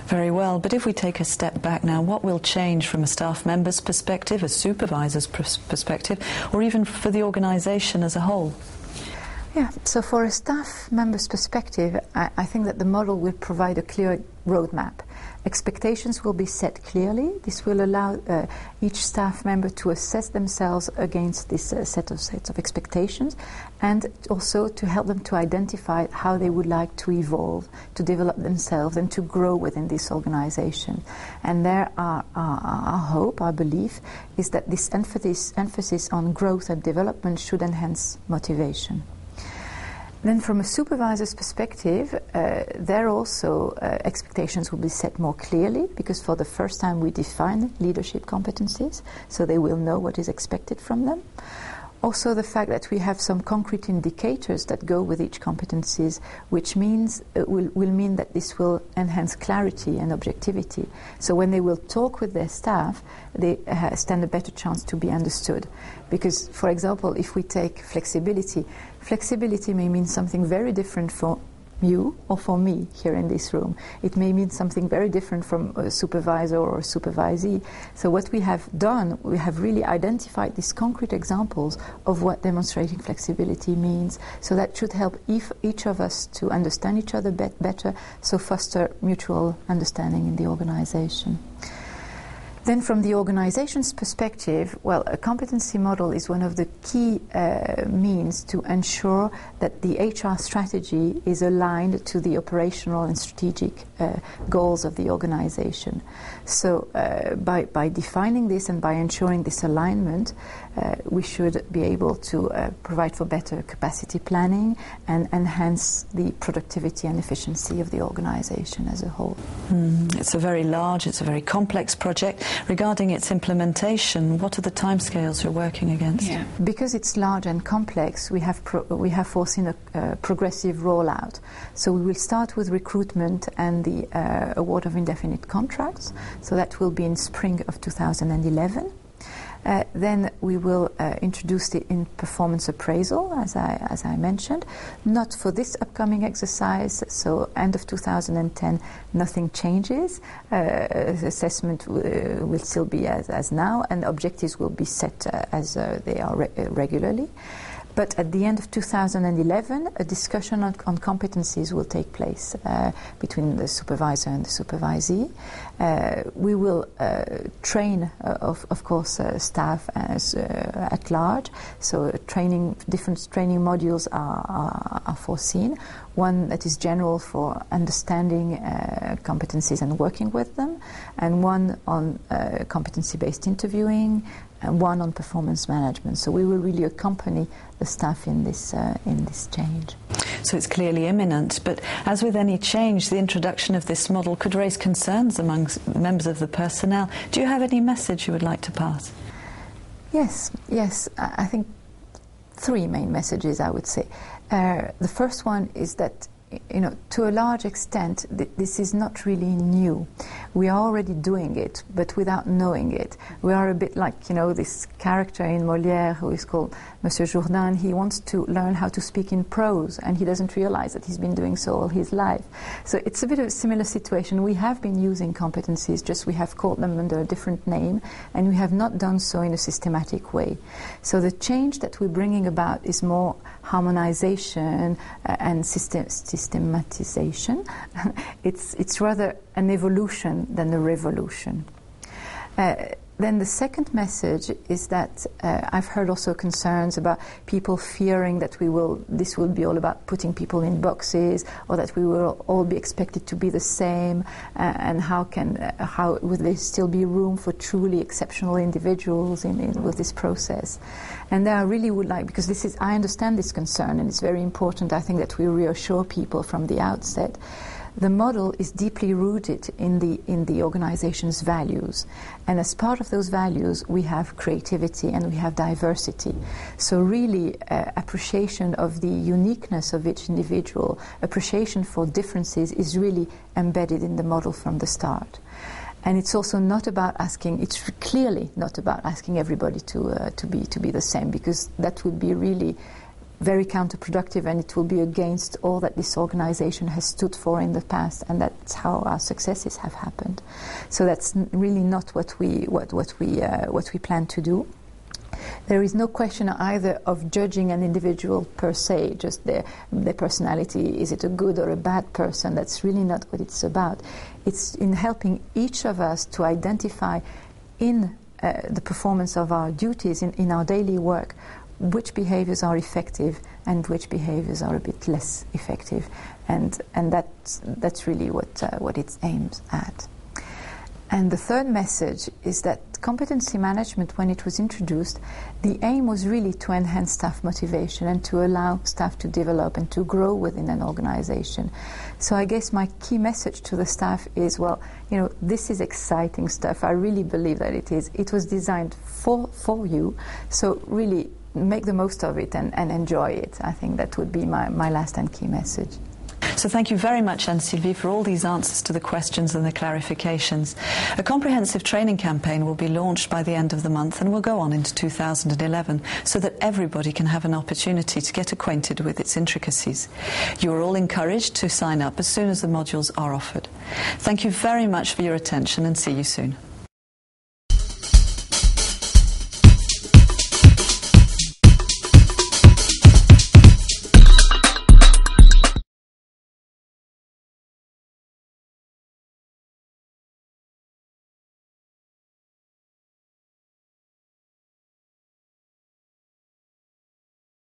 Very well, but if we take a step back now, what will change from a staff member's perspective, a supervisor's perspective, or even for the organisation as a whole? Yeah, so for a staff member's perspective, I think that the model will provide a clear roadmap. Expectations will be set clearly. This will allow each staff member to assess themselves against this sets of expectations, and also to help them to identify how they would like to evolve, to develop themselves and to grow within this organization. And there our hope, our belief, is that this emphasis on growth and development should enhance motivation. Then from a supervisor's perspective, there also expectations will be set more clearly, because for the first time we define leadership competencies, so they will know what is expected from them. Also the fact that we have some concrete indicators that go with each competencies, which means will mean that this will enhance clarity and objectivity. So when they will talk with their staff, they stand a better chance to be understood. Because, for example, if we take flexibility, flexibility may mean something very different for you or for me here in this room. It may mean something very different from a supervisor or a supervisee. So what we have done, we have really identified these concrete examples of what demonstrating flexibility means. So that should help each of us to understand each other better, so foster mutual understanding in the organization. Then from the organization's perspective, well, a competency model is one of the key means to ensure that the HR strategy is aligned to the operational and strategic goals of the organization. So by defining this and by ensuring this alignment, we should be able to provide for better capacity planning and enhance the productivity and efficiency of the organization as a whole. It's a very large, it's a very complex project. Regarding its implementation, what are the timescales you're working against? Yeah. Because it's large and complex, we have foreseen a progressive rollout. So we will start with recruitment and the award of indefinite contracts. So that will be in spring of 2011. Then we will introduce it in performance appraisal, as I mentioned, not for this upcoming exercise, so end of 2010 nothing changes. Assessment will still be as now, and objectives will be set as they are regularly. But at the end of 2011, a discussion on competencies will take place between the supervisor and the supervisee. We will train, of course, staff at large. So different training modules are foreseen. One that is general for understanding competencies and working with them, and one on competency-based interviewing, and one on performance management. So we will really accompany the staff in this change. So it's clearly imminent, but as with any change, the introduction of this model could raise concerns among members of the personnel. Do you have any message you would like to pass? Yes. I think three main messages, I would say. The first one is that, to a large extent, this is not really new. We are already doing it, but without knowing it. We are a bit like, this character in Molière who is called Monsieur Jourdain. He wants to learn how to speak in prose, and he doesn't realize that he's been doing so all his life. So it's a bit of a similar situation. We have been using competencies, just we have called them under a different name, and we have not done so in a systematic way. So the change that we're bringing about is more harmonization and systematization. It's rather an evolution than a revolution. Then the second message is that I've heard also concerns about people fearing that this will be all about putting people in boxes, or that we will all be expected to be the same, and how would there still be room for truly exceptional individuals with this process? And there I really would like, because I understand this concern, and it's very important, I think, that we reassure people from the outset. The model is deeply rooted in the organization's values, and as part of those values we have creativity and we have diversity. So really appreciation of the uniqueness of each individual, appreciation for differences is really embedded in the model from the start. And it's also not about it's clearly not about asking everybody to be the same, because that would be really very counterproductive, and it will be against all that this organization has stood for in the past, and that's how our successes have happened. So that's really not what we plan to do. There is no question either of judging an individual per se, just their personality. Is it a good or a bad person? That's really not what it's about. It's in helping each of us to identify in the performance of our duties, in our daily work, which behaviors are effective and which behaviors are a bit less effective. And that's really what it aims at. And the third message is that competency management, when it was introduced, the aim was really to enhance staff motivation and to allow staff to develop and to grow within an organization. So I guess my key message to the staff is, well, you know, this is exciting stuff. I really believe that it is. It was designed for you, so really make the most of it and enjoy it. I think that would be my last and key message. So thank you very much, Anne-Sylvie, for all these answers to the questions and the clarifications. A comprehensive training campaign will be launched by the end of the month and will go on into 2011 so that everybody can have an opportunity to get acquainted with its intricacies. You are all encouraged to sign up as soon as the modules are offered. Thank you very much for your attention, and see you soon.